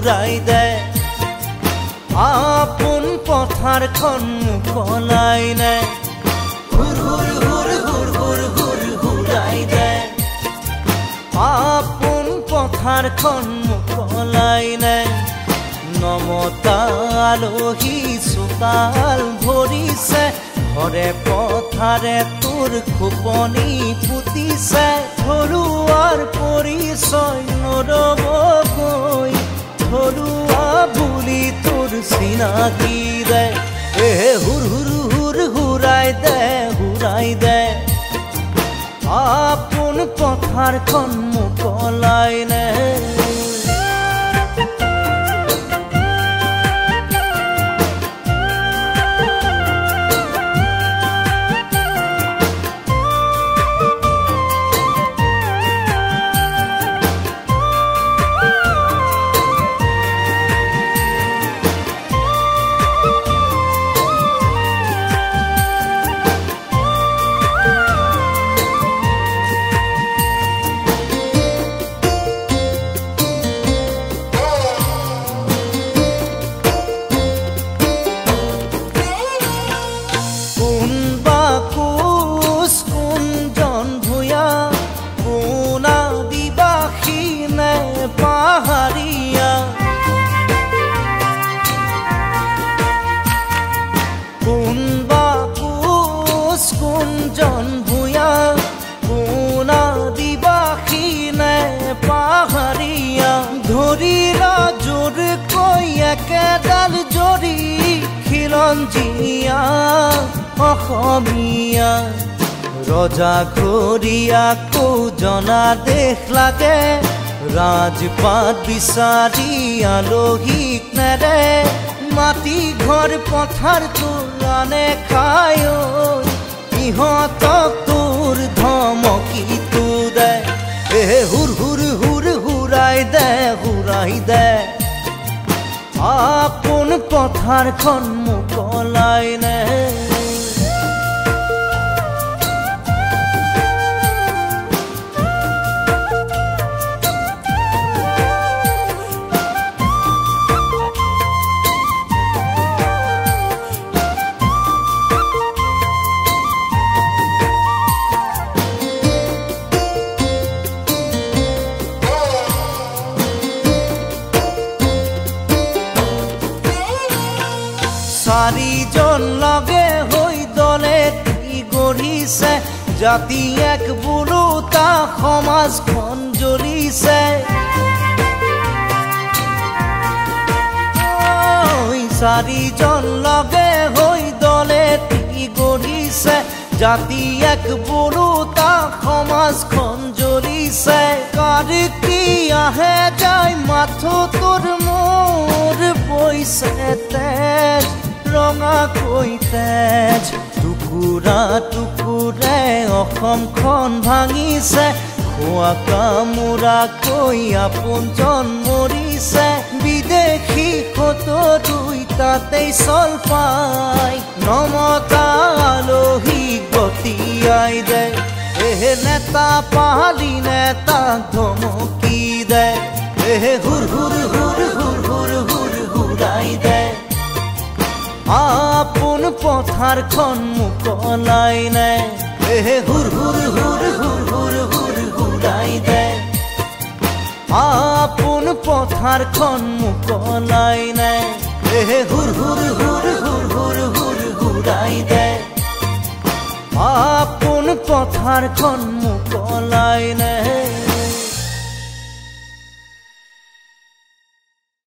ঘূৰাই দে আপোন পথাৰখন মুকলাই নে হুৰ হুৰ হুৰ হুৰ হুৰ হুৰ ঘূৰাই দে আপোন পথাৰখন মুকলাই নে নমতা আলহী চোতাল ভৰিছে ঘৰে পথাৰে তোৰ খোপনি পুতিছে ঘৰুৱাৰ পৰিচয় নৰবকৈ ঘৰুৱা বুলি তোৰ চিনাকি দে হুৰ হুৰ হুৰ ঘূৰাই দে আপোন পথাৰখন মুকলাই নে একেডাল জৰি খিলঞ্জীয়া অসমীয়া ৰজা ঘৰিয়াকো জনা দেশ লাগে ৰাজপাত বিচাৰি আলহীক নেৰে মাটি ঘৰ পথাৰ তোলানে খায় ইহঁতক তোৰ ধমকিটো দে হুৰ হুৰ হুৰ ঘূৰাই দে আপোন পথাৰখন মুকলাই নে চাৰিজন লগে হৈ দলে গঢ়িছে জাতি এক বোলোতা সমাজখন জ্বলিছে চাৰিজন লগে হৈ দলে গঢ়িছে জাতি এক বোলোতা সমাজখন জ্বলিছে কাৰ কি আহে যায় মাথো তোৰ মোৰ বৈছে তেজ ৰঙা কৈ তেজ টুকুৰা টুকুৰে অসমখন ভাঙিছে খোৱা কামোৰা কৈ আপোনজন মৰিছে বিদেশী সতৰুই তাতেই চল পাই নমতা আলহী গতিয়াই দে নেতা পাহালি নেতাক ধমকি দে হুৰ হুৰ হুৰ হুৰ হুৰ হুৰ ঘূৰাই দে আপোন পথাৰখন মুকলাই নে হুৰ হুৰ হুৰ হুৰ হুৰ হুৰ ঘূৰাই দে আপোন পথাৰখন মুকলাই নে হুৰ হুৰ হুৰ হুৰ হুৰ হুৰ ঘূৰাই দে আপোন পথাৰখন মুকলাই নে